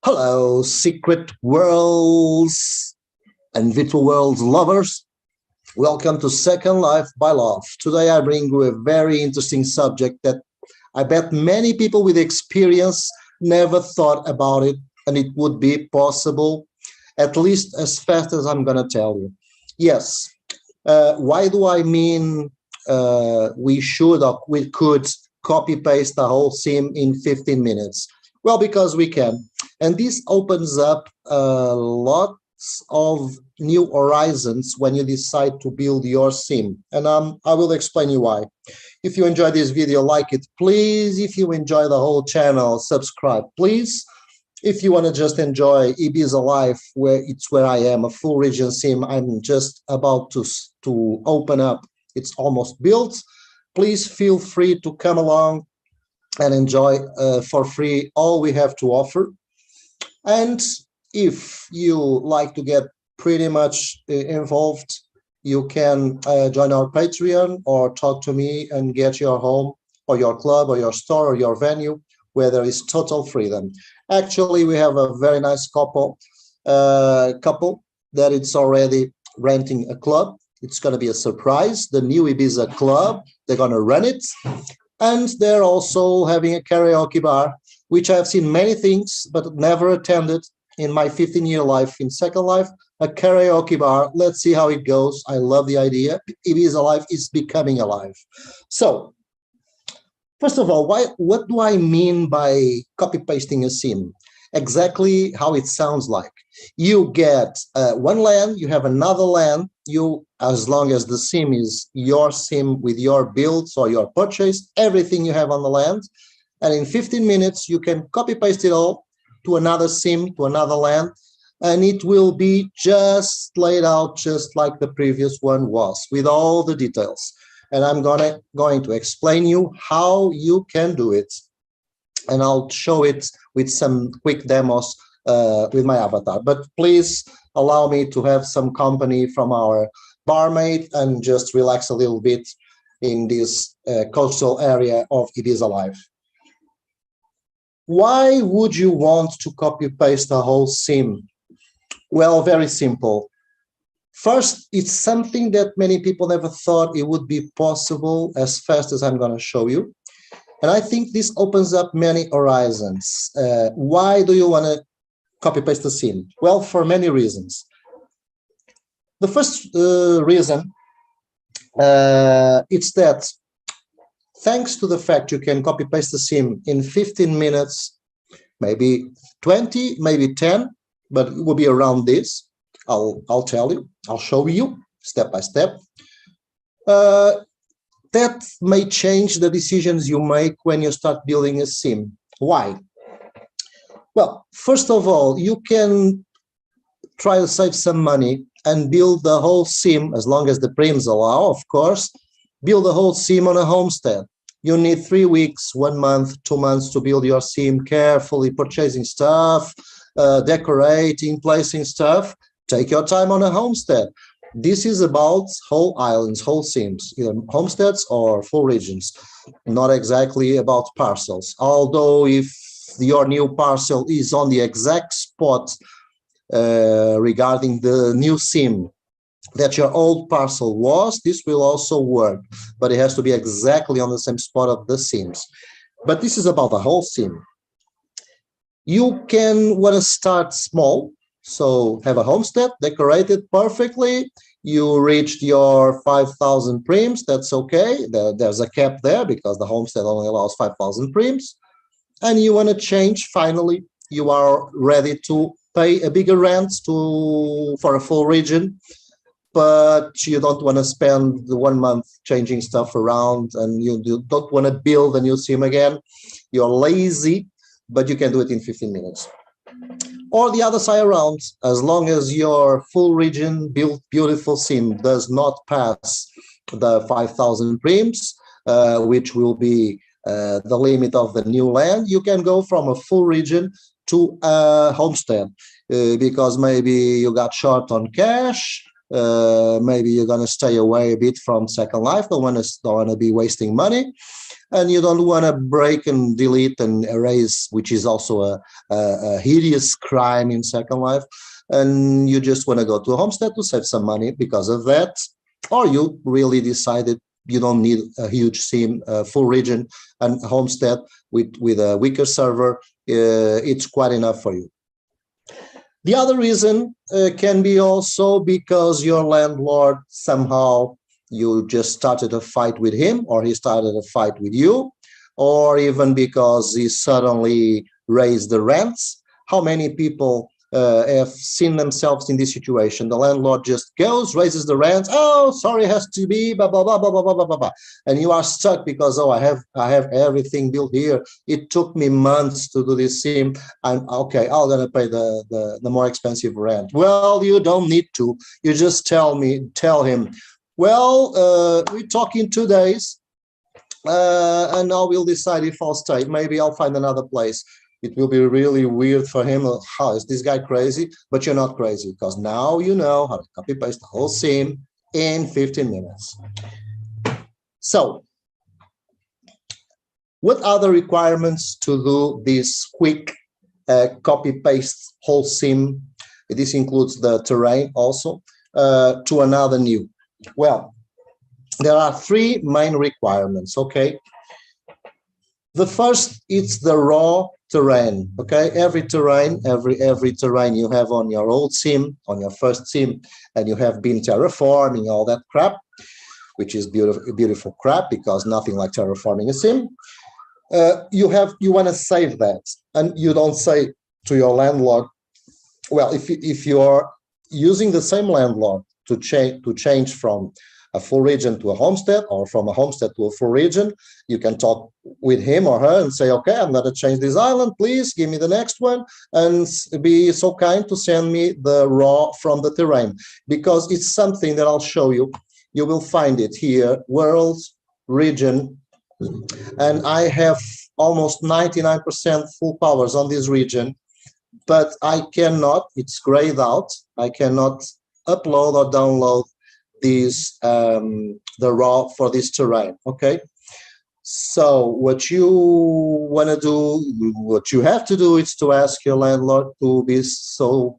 Hello, secret worlds and virtual worlds lovers. Welcome to Second Life by Loff. Today I bring you a very interesting subject that I bet many people with experience never thought about it, and it would be possible, at least as fast as I'm going to tell you. Yes, why do I mean we should or we could copy paste the whole sim in 15 minutes? Well, because we can. And this opens up lots of new horizons when you decide to build your sim. And I will explain you why. If you enjoy this video, like it, please. If you enjoy the whole channel, subscribe, please. If you want to just enjoy Ibiza life, where I am, a full region sim, I'm just about to open up. It's almost built. Please feel free to come along and enjoy for free all we have to offer. And if you like to get pretty much involved, you can join our Patreon or talk to me and get your home or your club or your store or your venue where there is total freedom. Actually, we have a very nice couple that it's already renting a club. It's going to be a surprise, the new Ibiza club. They're going to run it. And they're also having a karaoke bar, which I've seen many things, but never attended in my 15-year life in Second Life, a karaoke bar. Let's see how it goes. I love the idea. Ibiza life is becoming alive. So, first of all, what do I mean by copy-pasting a sim? Exactly how it sounds like. You get one land, you have another land, as long as the sim is your sim with your builds or your purchase, everything you have on the land, and in 15 minutes, you can copy-paste it all to another sim, to another land, and it will be just laid out just like the previous one was, with all the details. And I'm going to explain you how you can do it. And I'll show it with some quick demos with my avatar. But please allow me to have some company from our barmaid and just relax a little bit in this coastal area of Ibiza life. Why would you want to copy-paste the whole sim? Well, very simple. First, it's something that many people never thought it would be possible as fast as I'm going to show you. And I think this opens up many horizons. Why do you want to copy-paste the sim? Well, for many reasons. The first reason, it's that thanks to the fact you can copy-paste the sim in 15 minutes, maybe 20, maybe 10, but it will be around this. I'll tell you, I'll show you step by step. That may change the decisions you make when you start building a sim. Why? Well, first of all, you can try to save some money and build the whole sim, as long as the prims allow, of course, build the whole sim on a homestead. You need 3 weeks, 1 month, 2 months to build your sim, carefully purchasing stuff, decorating, placing stuff. Take your time on a homestead. This is about whole islands, whole sims, either homesteads or full regions, not exactly about parcels. Although if your new parcel is on the exact spot regarding the new sim that your old parcel was, this will also work, but it has to be exactly on the same spot of the sims. But this is about the whole sim. You can want to start small. So have a homestead, decorated perfectly. You reached your 5,000 prims, that's okay. There's a cap there because the homestead only allows 5,000 prims. And you want to change, finally, you are ready to pay a bigger rent for a full region, but you don't want to spend the 1 month changing stuff around and you don't want to build a new sim again. You're lazy, but you can do it in 15 minutes. Or the other side around, as long as your full region built beautiful sim does not pass the 5,000 prims, which will be the limit of the new land, you can go from a full region to a homestead because maybe you got short on cash maybe you're going to stay away a bit from Second Life, don't want to be wasting money, and you don't want to break and delete and erase, which is also a hideous crime in Second Life, and you just want to go to a homestead to save some money because of that, or you really decided you don't need a huge sim, full region, and homestead with a weaker server, it's quite enough for you. The other reason can be also because your landlord somehow, you just started a fight with him, or he started a fight with you, or even because he suddenly raised the rents. How many people have seen themselves in this situation? The landlord just goes, raises the rent. Oh, sorry, it has to be blah blah blah blah blah blah blah blah, and you are stuck because, oh, I have everything built here. It took me months to do this sim. I'm okay. I'm gonna pay the more expensive rent. Well, you don't need to. You just tell him. Well, we talk in 2 days, and I will decide if I'll stay. Maybe I'll find another place. It will be really weird for him. How is this guy crazy? But you're not crazy, because now you know how to copy paste the whole sim in 15 minutes. So, what are the requirements to do this quick copy paste whole sim? This includes the terrain also, to another new. Well, there are 3 main requirements, okay? The first, it's the raw terrain, okay? Every terrain you have on your old sim, on your first sim, and you have been terraforming, all that crap, which is beautiful crap, because nothing like terraforming a sim. You want to save that, and you don't say to your landlord, well, if you are using the same landlord to change from a full region to a homestead, or from a homestead to a full region, you can talk with him or her and say, okay, I'm going to change this island, please give me the next one, and be so kind to send me the raw from the terrain, because it's something that I'll show you. You will find it here, world, region, and I have almost 99% full powers on this region, but I cannot, it's grayed out, I cannot upload or download these the raw for this terrain, okay? So what you want to do, what you have to do, is to ask your landlord to be so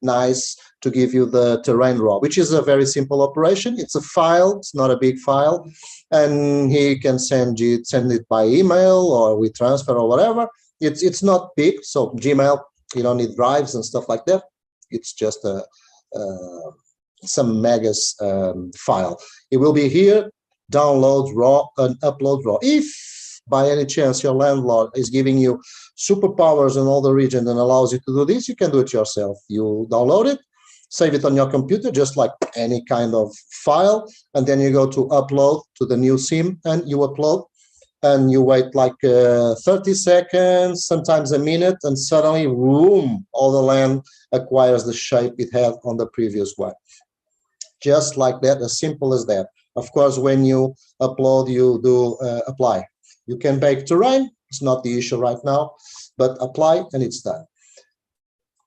nice to give you the terrain raw, which is a very simple operation. It's a file, it's not a big file, and he can send it by email or with transfer or whatever. It's not big, so Gmail, you don't need drives and stuff like that. It's just some megas file. It will be here, download raw and upload raw. If by any chance your landlord is giving you superpowers in all the region and allows you to do this, you can do it yourself. You download it, save it on your computer, just like any kind of file, and then you go to upload to the new sim, and you upload, and you wait like 30 seconds, sometimes a minute, and suddenly, boom, all the land acquires the shape it had on the previous one. Just like that, as simple as that. Of course, when you upload, you do apply. You can bake terrain, it's not the issue right now, but apply and it's done.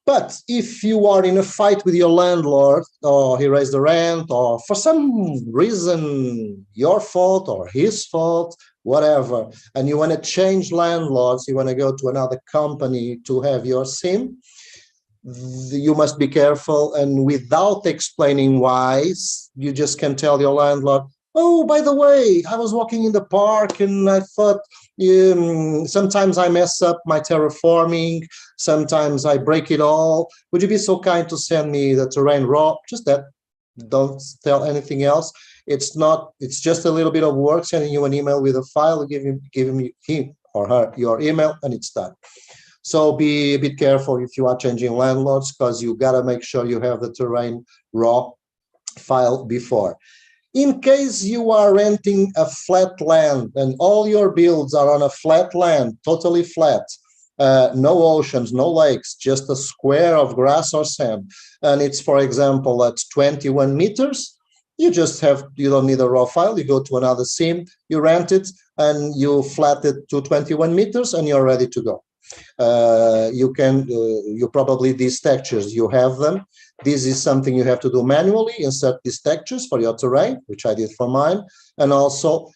But if you are in a fight with your landlord, or he raised the rent, or for some reason, your fault or his fault, whatever, and you want to change landlords, you want to go to another company to have your sim, you must be careful, and without explaining why, you just can tell your landlord, oh, by the way, I was walking in the park and I thought, sometimes I mess up my terraforming, sometimes I break it all. Would you be so kind to send me the terrain raw? Just that. Don't tell anything else. It's just a little bit of work, sending you an email with a file, give him or her your email, and it's done. So be a bit careful if you are changing landlords, because you got to make sure you have the terrain raw file before. In case you are renting a flat land and all your builds are on a flat land, totally flat, no oceans, no lakes, just a square of grass or sand, and it's, for example, at 21 meters, you don't need a raw file, you go to another sim, you rent it, and you flat it to 21 meters, and you're ready to go. You probably, these textures, you have them. This is something you have to do manually, insert these textures for your terrain, which I did for mine, and also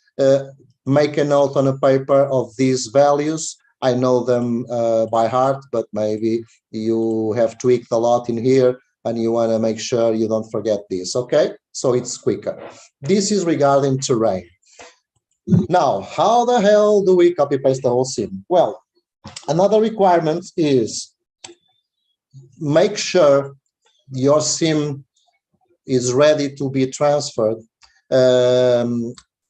make a note on a paper of these values. I know them by heart, but maybe you have tweaked a lot in here and you want to make sure you don't forget this, okay? So it's quicker. This is regarding terrain. Now, how the hell do we copy paste the whole sim? Well, another requirement is make sure your sim is ready to be transferred.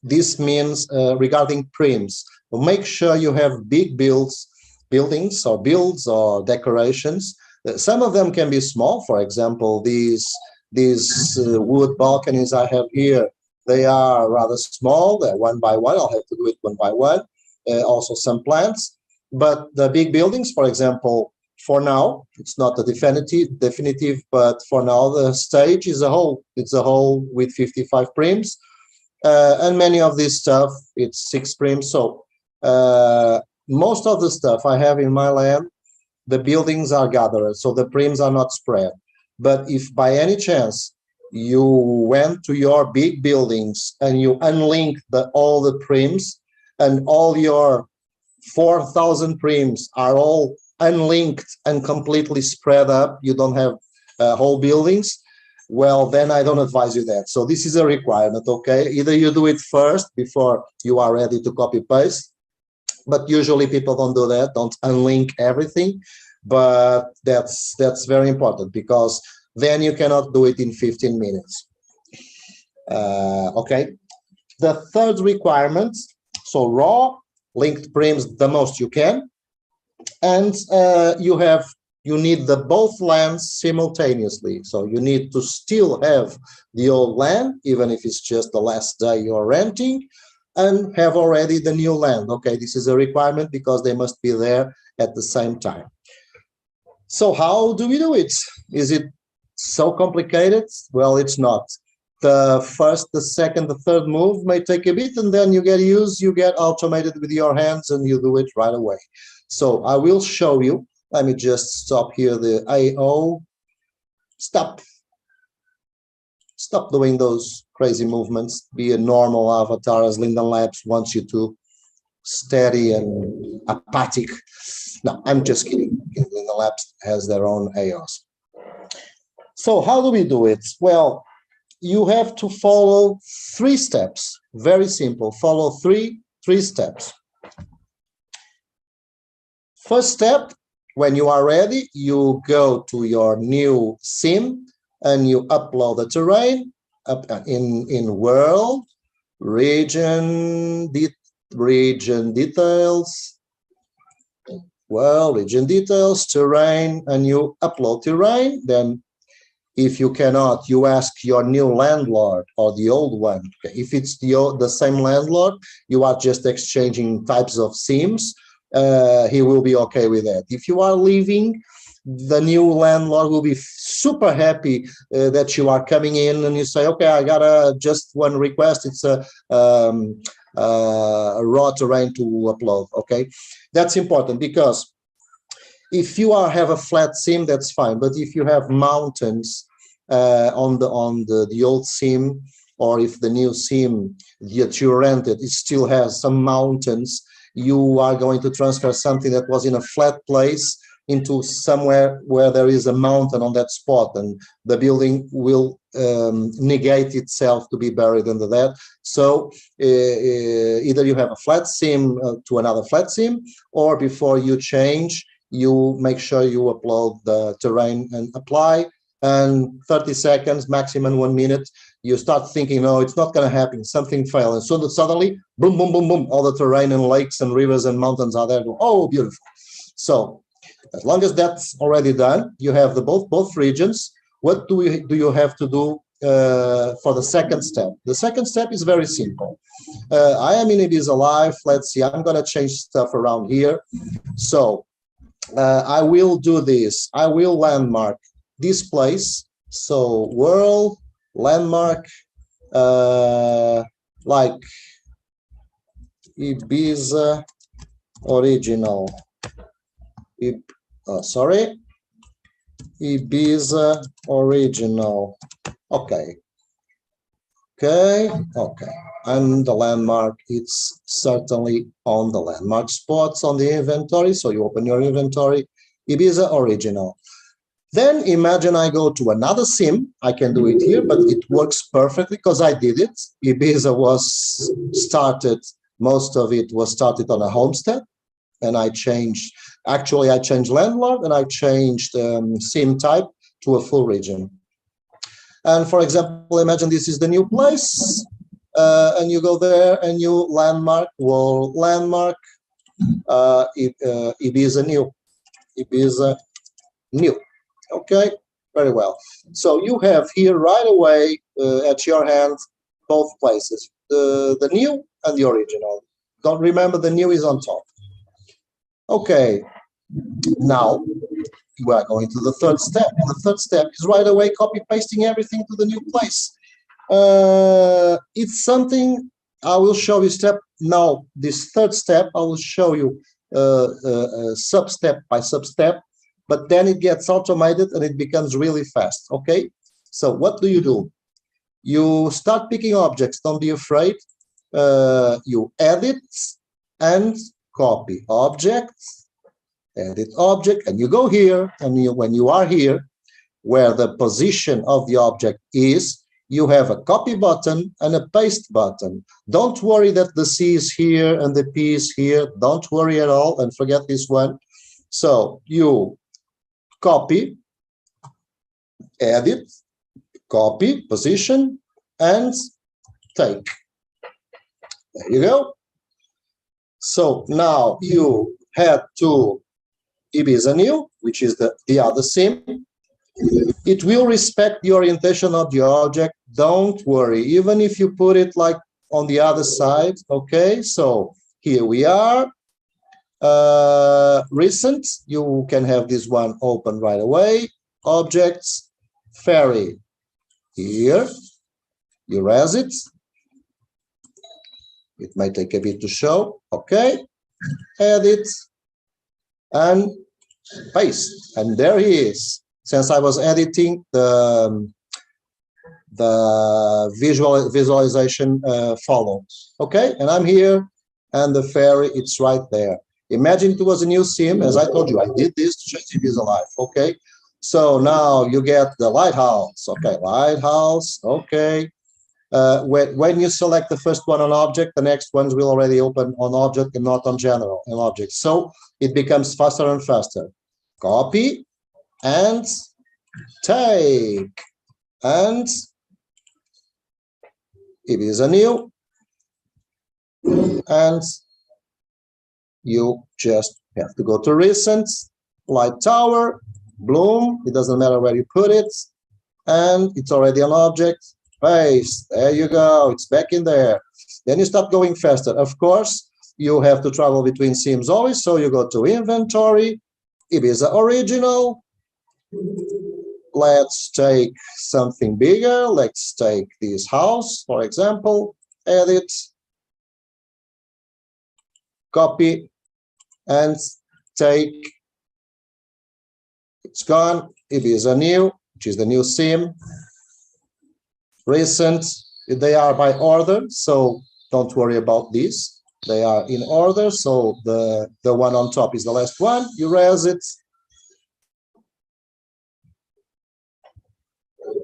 This means regarding prims, make sure you have big buildings or decorations. Some of them can be small. For example, these wood balconies I have here, they are rather small. They're one by one. I'll have to do it one by one. Also some plants. But the big buildings, for example, for now, it's not a definitive, but for now, the stage is a whole. It's a whole with 55 prims. And many of this stuff, it's 6 prims. So most of the stuff I have in my land, the buildings are gathered, so the prims are not spread. But if by any chance you went to your big buildings and you unlinked all the prims and all your 4,000 prims are all unlinked and completely spread up, you don't have whole buildings, well, then I don't advise you that. So this is a requirement, okay? Either you do it first before you are ready to copy paste, but usually people don't do that, don't unlink everything, but that's very important because then you cannot do it in 15 minutes. Okay, the third requirement, so raw, linked prims the most you can, and you need both lands simultaneously. So you need to still have the old land, even if it's just the last day you're renting, and have already the new land. Okay, this is a requirement because they must be there at the same time. So how do we do it? Is it so complicated? Well, it's not. The first, the second, the third move may take a bit, and then you get used, you get automated with your hands, and you do it right away. So I will show you. Let me just stop here the AO. Stop doing those crazy movements. Be a normal avatar, as Linden Labs wants you to. Steady and apathic. No, I'm just kidding. Linden Labs has their own AOs. So how do we do it? Well, you have to follow 3 steps. Very simple. Follow three steps. First step, when you are ready, you go to your new sim and you upload the terrain in world, region details, region details, terrain, and you upload terrain. Then if you cannot, you ask your new landlord or the old one. Okay. If it's the same landlord, you are just exchanging types of sims. He will be okay with that. If you are leaving, the new landlord will be super happy that you are coming in, and you say, okay, I got just one request. It's a raw terrain to upload. Okay, that's important because if you have a flat sim, that's fine. But if you have mountains on the old sim, or if the new sim that you rented, it still has some mountains, you are going to transfer something that was in a flat place into somewhere where there is a mountain on that spot, and the building will negate itself to be buried under that. So either you have a flat sim to another flat sim, or before you change, you make sure you upload the terrain and apply, and 30 seconds, maximum 1 minute, you start thinking, no, it's not going to happen, something failed, and so suddenly, boom, boom, boom, boom, all the terrain and lakes and rivers and mountains are there. Oh, beautiful. So as long as that's already done, you have both regions. What do you have to do for the second step? The second step is very simple. I am in Ibiza Live. Let's see, I'm going to change stuff around here. So I will do this. I will landmark this place. So world landmark, like Ibiza original sorry, Ibiza original. Okay. Okay. And the landmark, it's certainly on the landmark spots on the inventory. So you open your inventory, Ibiza original. Then imagine I go to another sim. I can do it here, but it works perfectly because I did it. Ibiza was started, most of it was started on a homestead. And I changed landlord and I changed sim type to a full region. And for example, imagine this is the new place, and you go there and you landmark, Ibiza new. Okay, very well. So you have here right away at your hand both places, the new and the original. Don't remember the new is on top. Okay, now we are going to the third step. The third step is right away copy pasting everything to the new place. It's something I will show you step. Now this third step I will show you sub step by sub step, but then it gets automated and it becomes really fast. Okay, so what do? You start picking objects. Don't be afraid. You edit and copy objects, edit object, and you go here, and when you are here, where the position of the object is, you have a copy button and a paste button. Don't worry that the C is here and the P is here. Don't worry at all and forget this one. So you copy, edit, copy, position, and take. There you go. So now you head to Ibiza new, which is the other sim. It will respect the orientation of the object. Don't worry, even if you put it like on the other side. Okay, so here we are. Recent, you can have this one open right away. Objects, ferry. Here, you erase it. It might take a bit to show. Okay, edit and paste, and there he is. Since I was editing, the visualization followed. Okay, and I'm here, and the ferry, it's right there. Imagine it was a new sim. As I told you, I did this to change it Ibiza life. Okay, so now you get the lighthouse. Okay, lighthouse. Okay. When you select the first one on object, the next ones will already open on object and not on general and object. So it becomes faster and faster. Copy and take, and it is a new, and you just have to go to recent, light tower, bloom, it doesn't matter where you put it, and it's already an object. Paste, there you go, it's back in there. Then you start going faster. Of course, you have to travel between sims always, so you go to inventory, Ibiza original. Let's take something bigger. Let's take this house, for example, edit, copy, and take. It's gone. Ibiza new, which is the new sim. Recent, they are by order, so don't worry about this. They are in order, so the one on top is the last one. You erase it.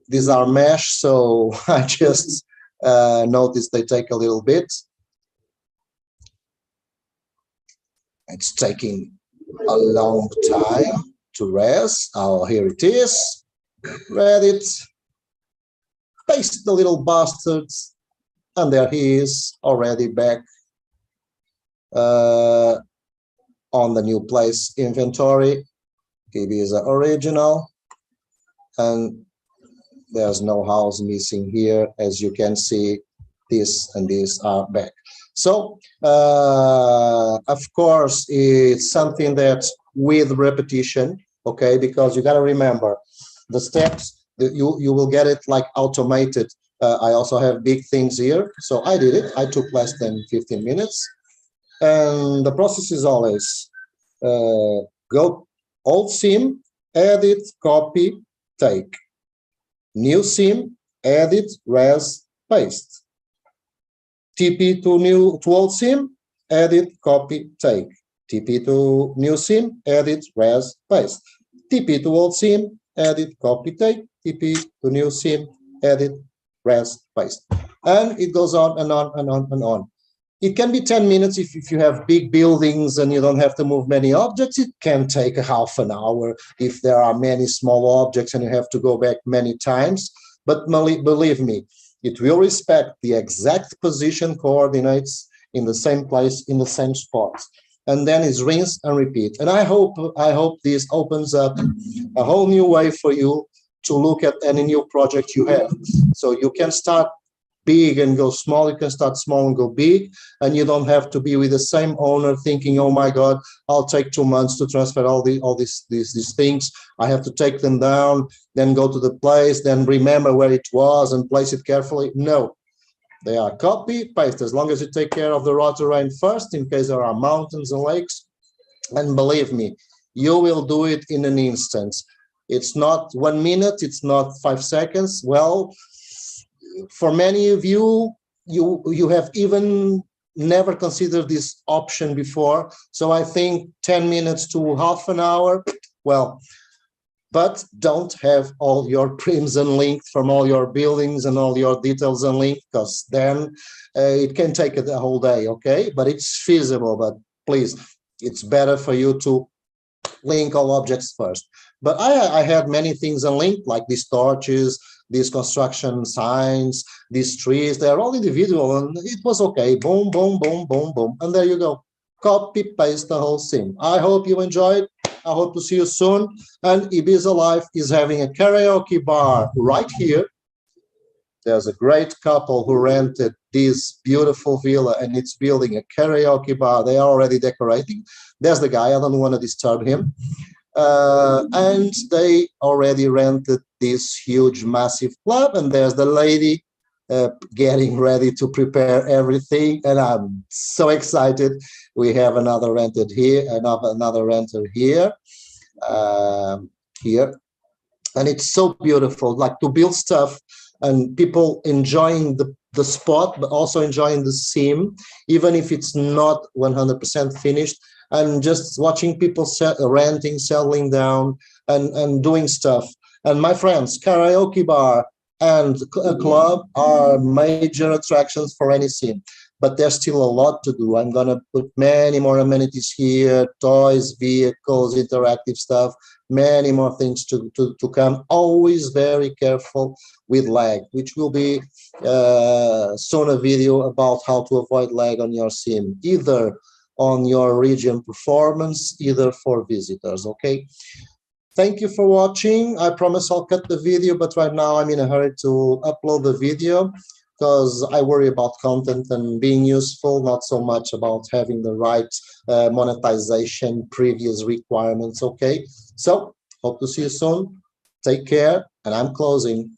These are mesh, so I just noticed they take a little bit. It's taking a long time to res. Oh, here it is. Read it. Paste the little bastards, and there he is, already back on the new place inventory. Ibiza original, and there's no house missing here. As you can see, this and this are back. So, of course, it's something that with repetition, okay, because you got to remember the steps. You will get it like automated. I also have big things here, so I did it. I took less than 15 minutes, and the process is always go Old sim, edit, copy, take. New sim, edit, res, paste. TP to old sim, edit, copy, take. TP to new sim, edit, res, paste. TP to old sim, edit, copy, take. TP to new sim, edit, res, paste. And it goes on and on and on and on. It can be 10 minutes if you have big buildings and you don't have to move many objects. It can take a half an hour if there are many small objects and you have to go back many times. But believe me, it will respect the exact position coordinates in the same place, in the same spot. And then it's rinse and repeat. And I hope this opens up a whole new way for you to look at any new project you have. So you can start big and go small, you can start small and go big, and you don't have to be with the same owner thinking, oh my God, I'll take 2 months to transfer all these things. I have to take them down, then go to the place, then remember where it was and place it carefully. No, they are copy, paste, as long as you take care of the raw terrain first, in case there are mountains and lakes. And believe me, you will do it in an instant. It's not 1 minute, it's not 5 seconds. Well, for many of you, you have even never considered this option before. So I think 10 minutes to half an hour, well, but don't have all your prims unlinked from all your buildings and all your details unlinked, because then it can take a whole day, okay? But it's feasible, but please, it's better for you to link all objects first. But I had many things unlinked, like these torches, these construction signs, these trees. They're all individual, and it was okay. Boom, boom, boom, boom, boom. And there you go. Copy, paste the whole scene. I hope you enjoyed. I hope to see you soon. And Ibiza Life is having a karaoke bar right here. There's a great couple who rented this beautiful villa, and it's building a karaoke bar. They are already decorating. There's the guy. I don't want to disturb him. And they already rented this huge, massive club. And there's the lady getting ready to prepare everything. And I'm so excited. We have another rented here, another renter here, here. And it's so beautiful, like to build stuff and people enjoying the spot, but also enjoying the sim, even if it's not 100% finished. And just watching people renting, settling down, and doing stuff. And my friends, karaoke bar and a club are major attractions for any sim. But there's still a lot to do. I'm going to put many more amenities here, toys, vehicles, interactive stuff, many more things to come. Always very careful with lag, which will be soon a video about how to avoid lag on your sim, either on your region performance, either for visitors, okay? Thank you for watching. I promise I'll cut the video, but right now I'm in a hurry to upload the video because I worry about content and being useful, not so much about having the right monetization previous requirements, okay? So, hope to see you soon. Take care, and I'm closing.